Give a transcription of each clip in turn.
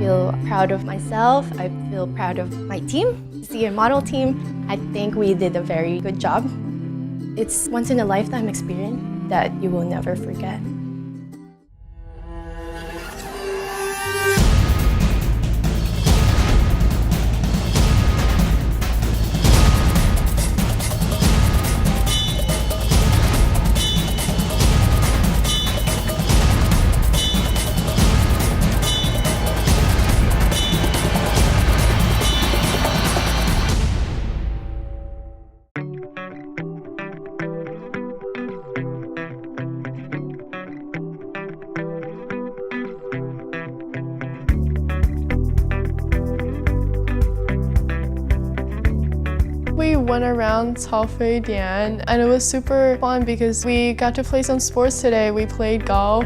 feel proud of myself. I feel proud of my team, the SIGHTSEEING model team. I think we did a very good job. It's once in a lifetime experience that you will never forget. We went around CAOFEIDIAN and it was super fun because we got to play some sports today. We played golf.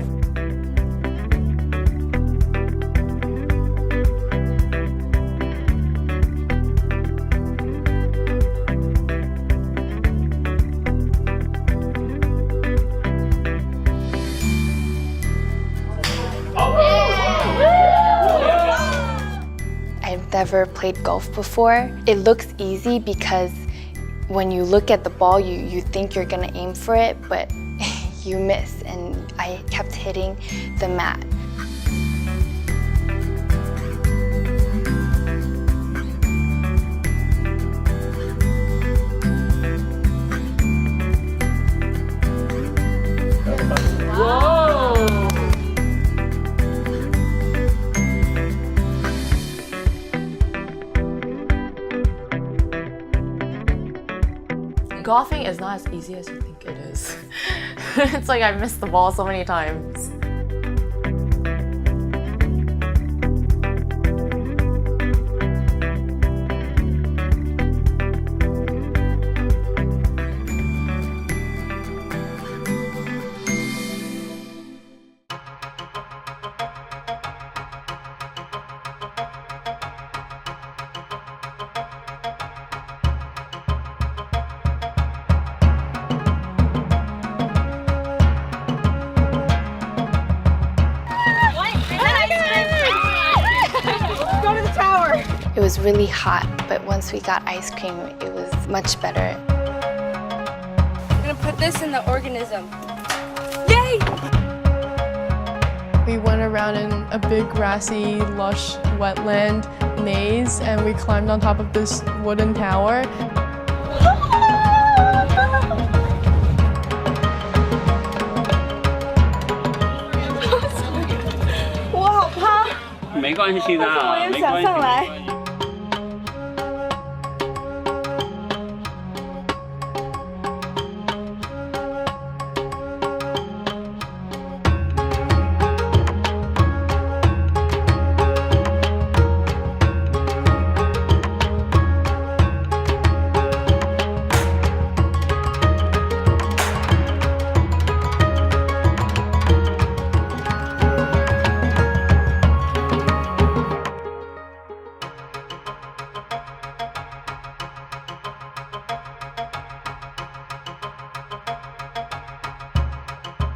I've never played golf before. It looks easy because when you look at the ball, you think you're gonna aim for it, but you miss, and I kept hitting the mat. Golfing is not as easy as you think it is. It's like I missed the ball so many times. It was really hot, but once we got ice cream, it was much better. I'm gonna put this in the organism. Yay! We went around in a big grassy, lush wetland maze and we climbed on top of this wooden tower.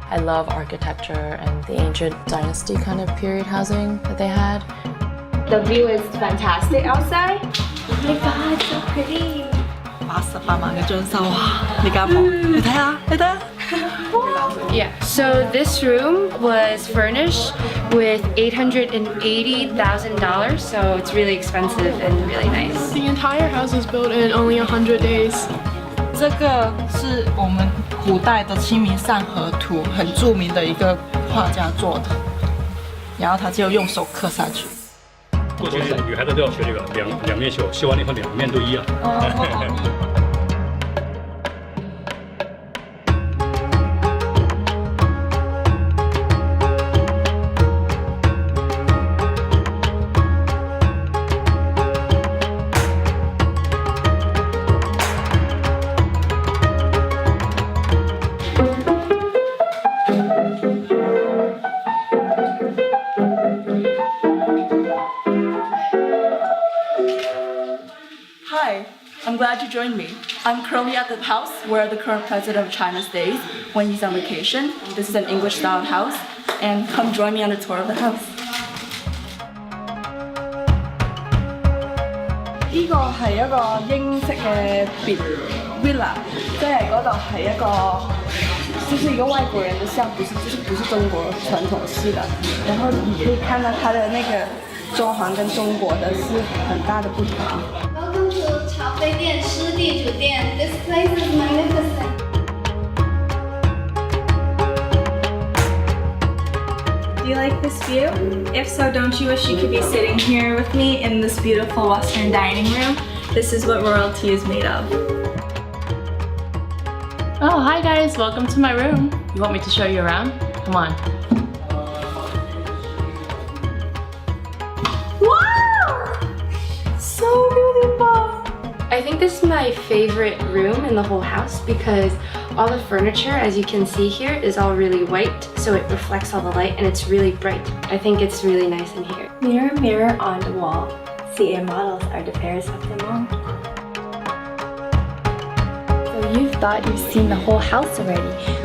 I love architecture and the ancient dynasty kind of period housing that they had. The view is fantastic outside. Oh my god, so pretty. 88萬嘅張收啊！你間房，你睇下，你睇下。 Yeah, so this room was furnished with $880,000, so it's really expensive and really nice. The entire house was built in only 100 days. 这个是我们古代的《清明上河图》很著名的一个画家做的，然后他就用手刻上去。过去女孩子都要学这个两面绣，绣完了以后两面都一样。Hi, I'm glad you joined me. I'm currently at the house where the current president of China stays when he's on vacation. This is an English-style house, and come join me on a tour of the house. 呢個係一個英式嘅 villa， 即係嗰度係一個，就是一個外國人的像，不是中國傳統式的。然後你可以看到它的那個裝潢跟中國的是很大的不同。Welcome to 茶杯店湿地酒店。This place is magnificent. Do you like this view? If so, don't you wish you could be sitting here with me in this beautiful Western dining room? This is what royalty is made of. Oh, hi guys, welcome to my room. You want me to show you around? Come on. Wow! So beautiful! I think this is my favorite room in the whole house because all the furniture, as you can see here, is all really white, so it reflects all the light and it's really bright. I think it's really nice in here. Mirror, mirror on the wall. CA models are the fairest of them all. So you thought you've seen the whole house already,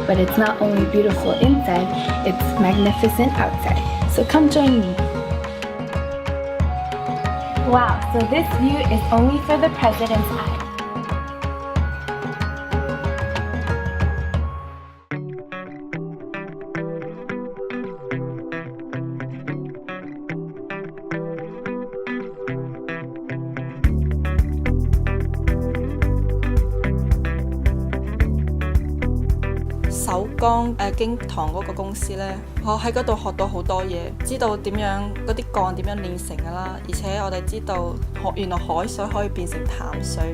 but it's not only beautiful inside, it's magnificent outside. So come join me. Wow, so this view is only for the president's eye.首鋼經堂嗰個公司呢，我喺嗰度學到好多嘢，知道點樣嗰啲鋼點樣煉成㗎啦，而且我哋知道原來海水可以變成淡水。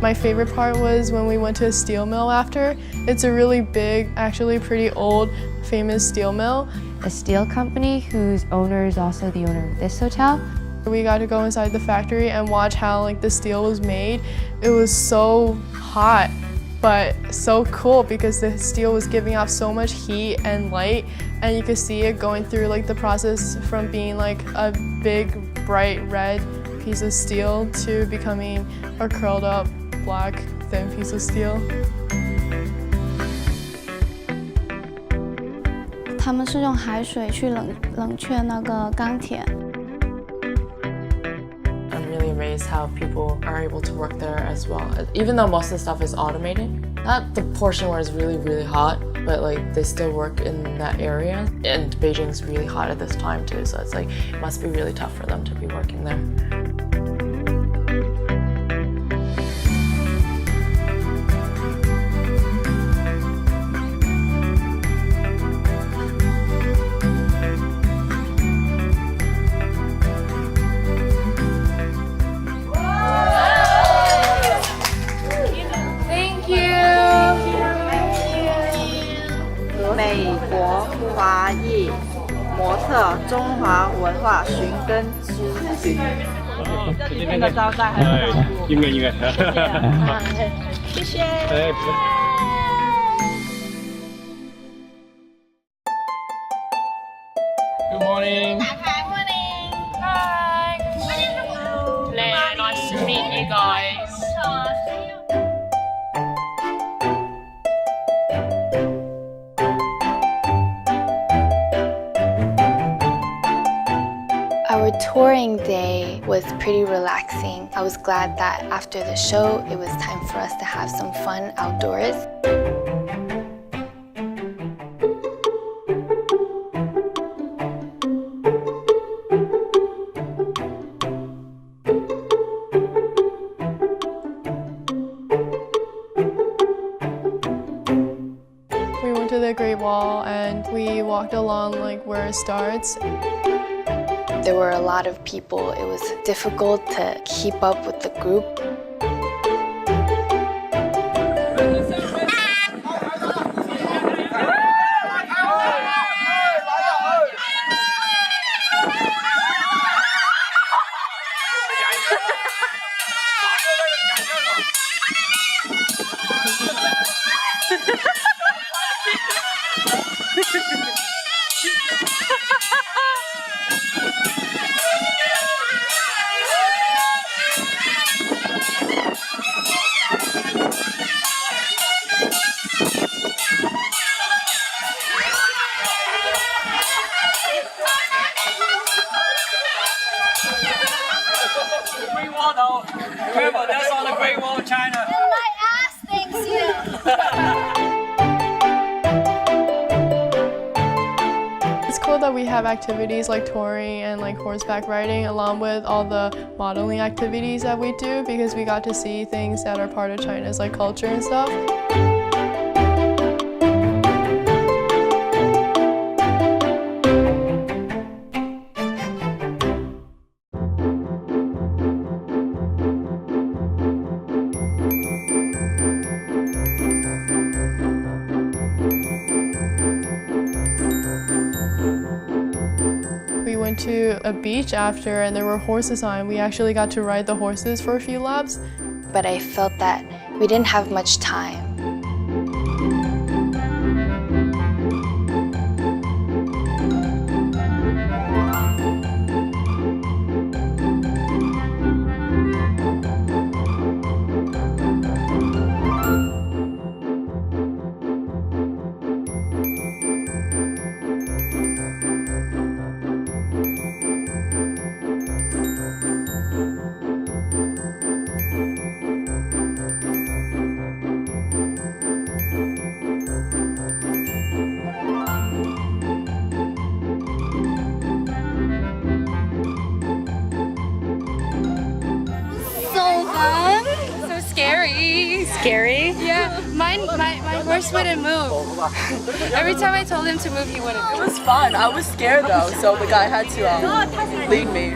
My favorite part was when we went to a steel mill after. It's a really big, actually pretty old, famous steel mill. A steel company whose owner is also the owner of this hotel. We got to go inside the factory and watch how the steel was made. It was so hot, but so cool because the steel was giving off so much heat and light, and you could see it going through the process from being a big, bright red piece of steel to becoming a curled up, black, thin piece of steel. 他们是用海水去冷却那个钢铁。 I'm really amazed how people are able to work there as well. Even though most of the stuff is automated, not the portion where it's really, really hot, but they still work in that area. And Beijing's really hot at this time too, so it's it must be really tough for them to be working there. Thank you. 美國華裔模特中華文化尋根之旅。今天的招待很豐富。應該。謝謝。Good morning. Hi. Nice to meet you guys. Our touring day was pretty relaxing. I was glad that after the show, it was time for us to have some fun outdoors. We went to the Great Wall and we walked along where it starts. There were a lot of people. It was difficult to keep up with the group. model. Remember, that's on the Great Wall of China. And my ass thanks you. It's cool that we have activities like touring and like horseback riding along with all the modeling activities that we do because we got to see things that are part of China's like culture and stuff. We went to a beach after and there were horses on. We actually got to ride the horses for a few laps. But I felt that we didn't have much time. Scary? Yeah, my horse wouldn't move. Every time I told him to move, he wouldn't. It was fun. I was scared though, so the guy had to lead me.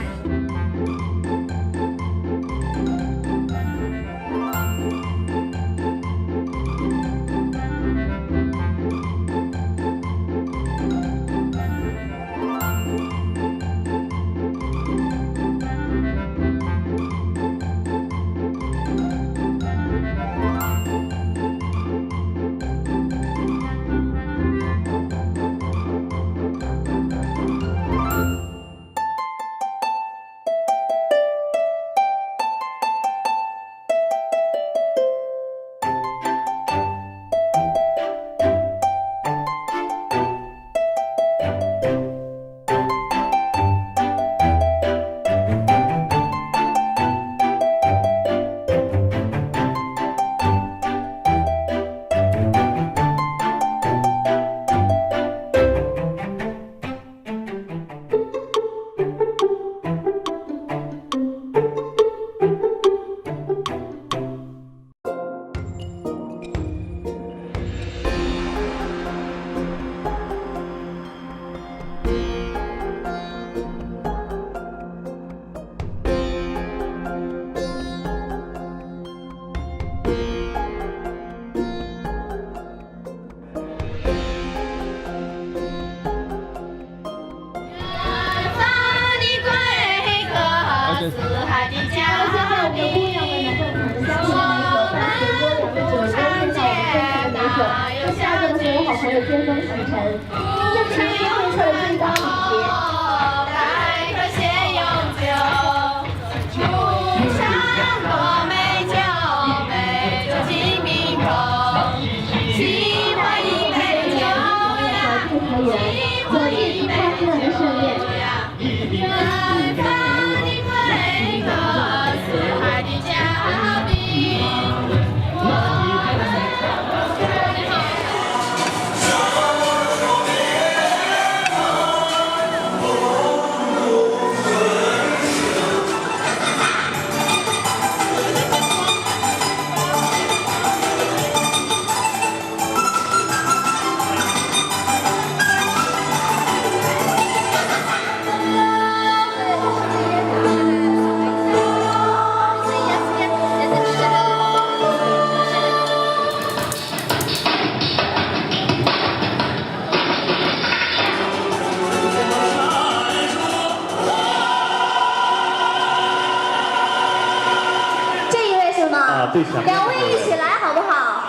两位一起来好不好？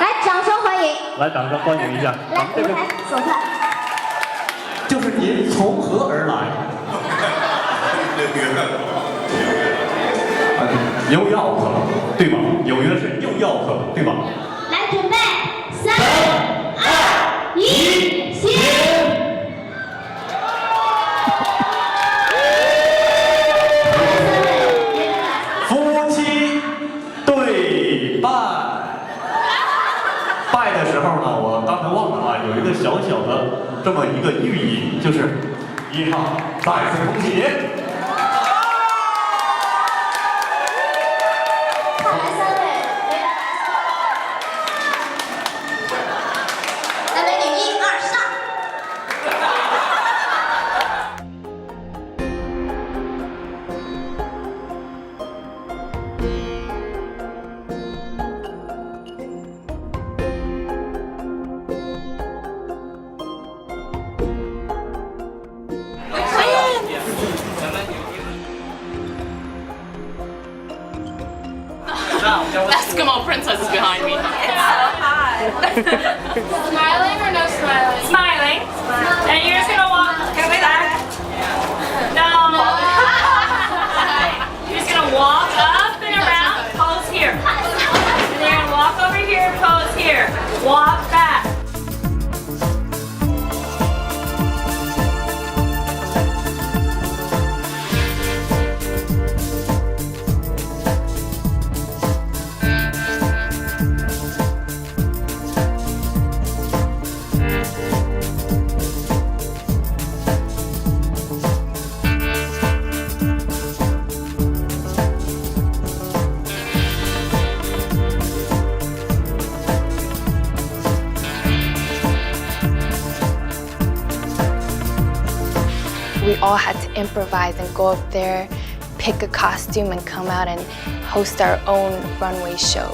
来，掌声欢迎！来，掌声欢迎一下。来，舞台走开。就是您从何而来？又要克，对吧？纽约是又要克，对吧？来，准备，3、2、1，起！这么一个寓意，就是1号，再次恭喜您。再来3位，回答3位女1、2上。Eskimo princess is behind me. Smiling or no smiling? Smiling. And you're just gonna walk back. No. You're just gonna walk up and around, pose here. And then you're gonna walk over here, pose here. Walk back. We all had to improvise and go up there, pick a costume and come out and host our own runway show.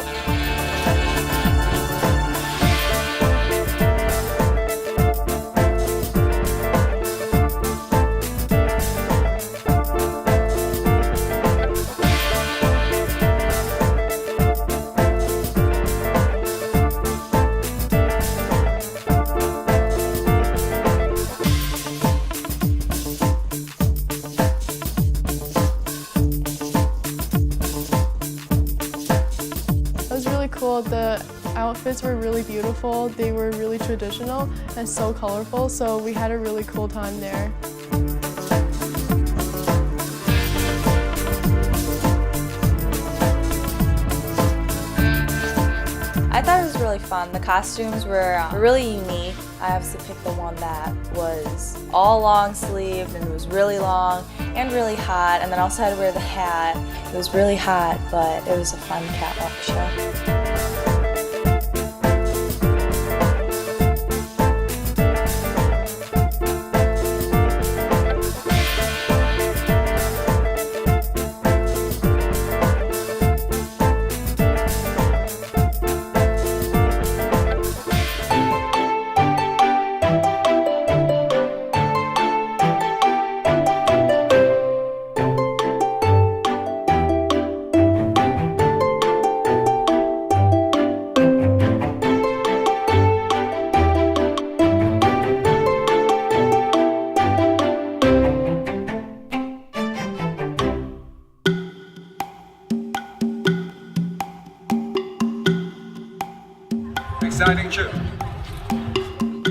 The outfits were really beautiful, they were really traditional and so colorful, so we had a really cool time there. I thought it was really fun. The costumes were really unique. I obviously picked the one that was all long sleeved and it was really long and really hot, and then I also had to wear the hat. It was really hot, but it was a fun catwalk show. Exciting trip.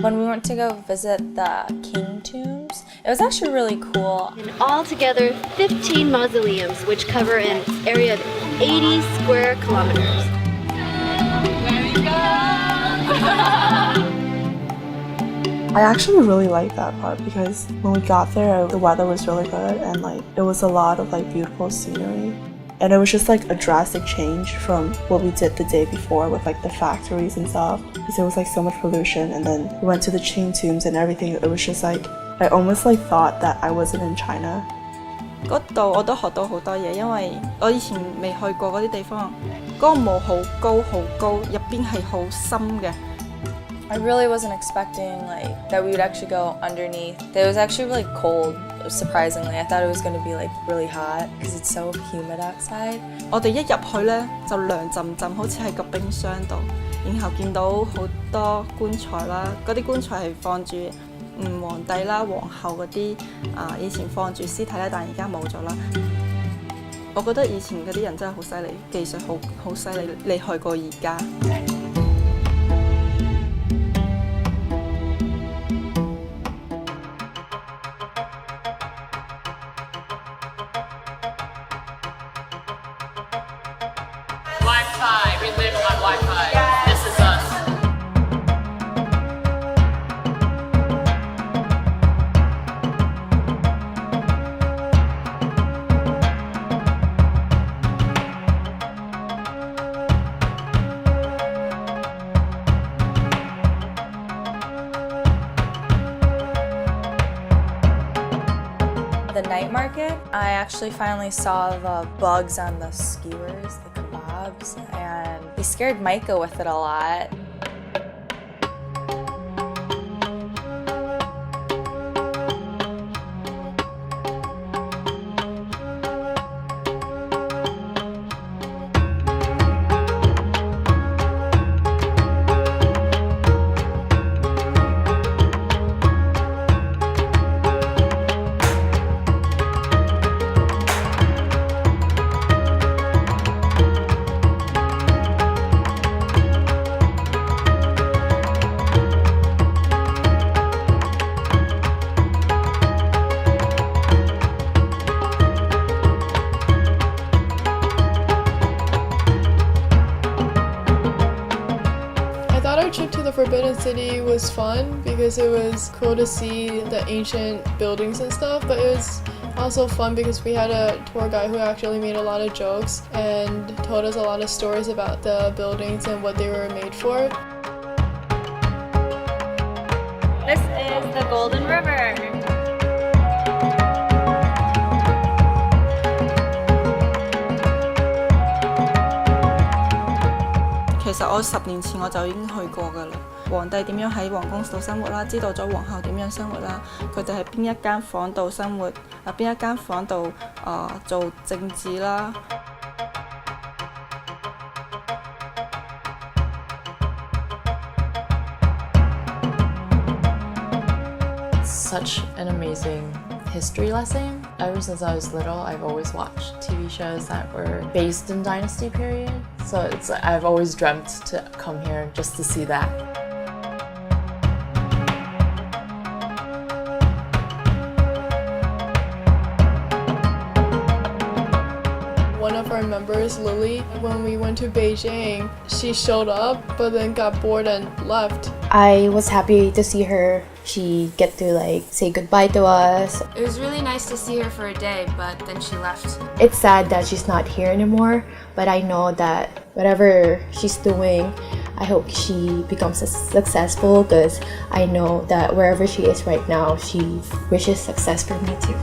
When we went to go visit the King tombs, it was actually really cool. Altogether, 15 mausoleums, which cover an area of 80 square kilometers. I actually really liked that part because when we got there, the weather was really good and it was a lot of beautiful scenery. And it was just a drastic change from what we did the day before with the factories and stuff, because there was so much pollution. And then we went to the Qing tombs and everything. It was just I almost thought that I wasn't in China. 嗰度我都學到好多嘢，因為我以前未去過嗰啲地方，嗰個墓好高好高，入邊係好深嘅。I really wasn't expecting that we would actually go underneath. It was actually really cold, surprisingly. I thought it was going to be really hot because it's so humid outside. 我哋一入去呢，就涼浸浸，好似喺個冰箱度，然後見到好多棺材啦，嗰啲棺材係放住皇帝啦、皇后嗰啲以前放住屍體咧，但而家冇咗啦。我覺得以前嗰啲人真係好犀利，技術好犀利，厲害過而家。Wi-Fi, we live on Wi-Fi. This is us. market. I actually finally saw the bugs on the skewers, the kebabs, and we scared Micah with it a lot. Our trip to the Forbidden City was fun because it was cool to see the ancient buildings and stuff, but it was also fun because we had a tour guide who actually made a lot of jokes and told us a lot of stories about the buildings and what they were made for. This is the Golden River.其實我10年前我就已經去過㗎啦。皇帝點樣喺皇宮度生活啦，知道咗皇后點樣生活啦，佢哋喺邊一間房度生活，邊一間房度做政治啦。Such an amazing history lesson. Ever since I was little, I've always watched TV shows that were based in Dynasty period. So I've always dreamt to come here just to see that. One of our members, Lily, when we went to Beijing, she showed up but then got bored and left. I was happy to see her. She get to say goodbye to us. It was really nice to see her for a day, but then she left. It's sad that she's not here anymore, but I know that whatever she's doing, I hope she becomes successful because I know that wherever she is right now, she wishes success for me too.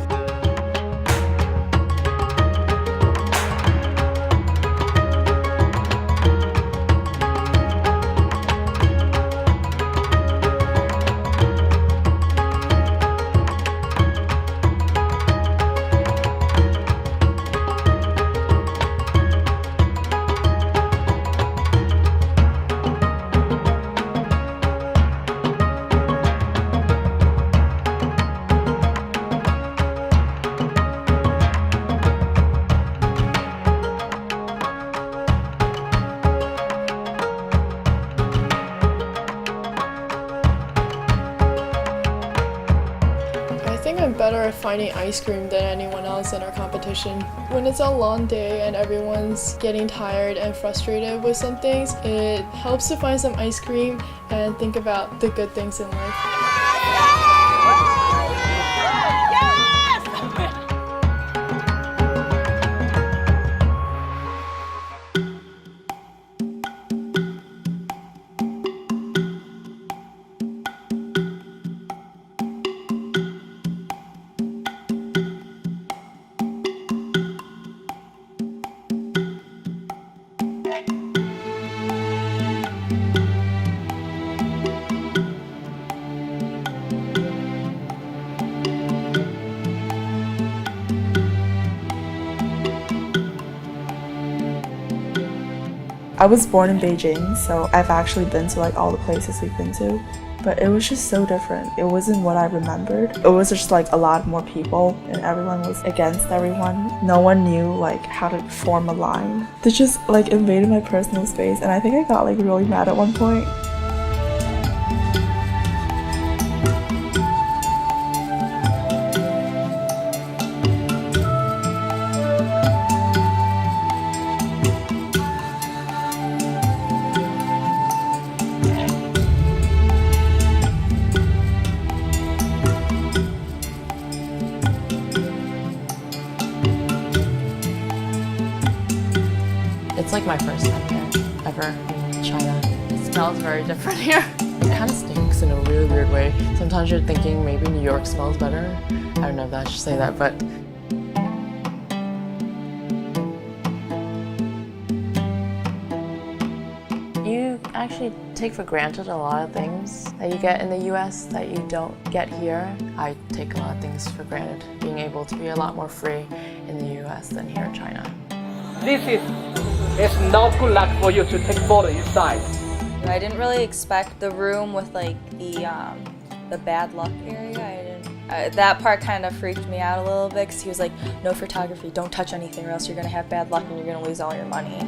I'm better at finding ice cream than anyone else in our competition. When it's a long day and everyone's getting tired and frustrated with some things, it helps to find some ice cream and think about the good things in life. I was born in Beijing, so I've actually been to all the places we've been to, but it was just so different. It wasn't what I remembered. It was just a lot more people and everyone was against everyone. No one knew how to form a line. They just invaded my personal space and I think I got really mad at one point. It's my first time here, ever, in China. It smells very different here. It kind of stinks in a really weird way. Sometimes you're thinking maybe New York smells better. I don't know if I should say that, but actually take for granted a lot of things that you get in the US that you don't get here. I take a lot of things for granted, being able to be a lot more free in the US than here in China. It's not good luck for you to take photo inside. I didn't really expect the room with like the bad luck area. That part kind of freaked me out a little bit because he was like, no photography, don't touch anything or else you're gonna have bad luck and you're gonna lose all your money.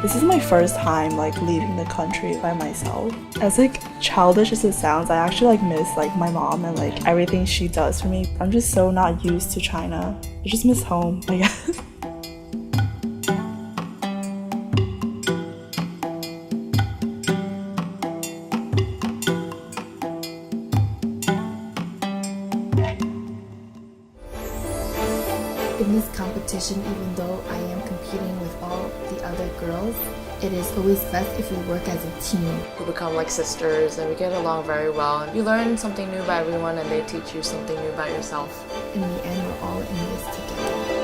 This is my first time like leaving the country by myself. As like childish as it sounds, I actually like miss like my mom and like everything she does for me. I'm just so not used to China. I just miss home, I guess. In this competition, even though I am competing with all the other girls, it is always best if we work as a team. We become like sisters and we get along very well. And you learn something new about everyone and they teach you something new about yourself. In the end, we're all in this together.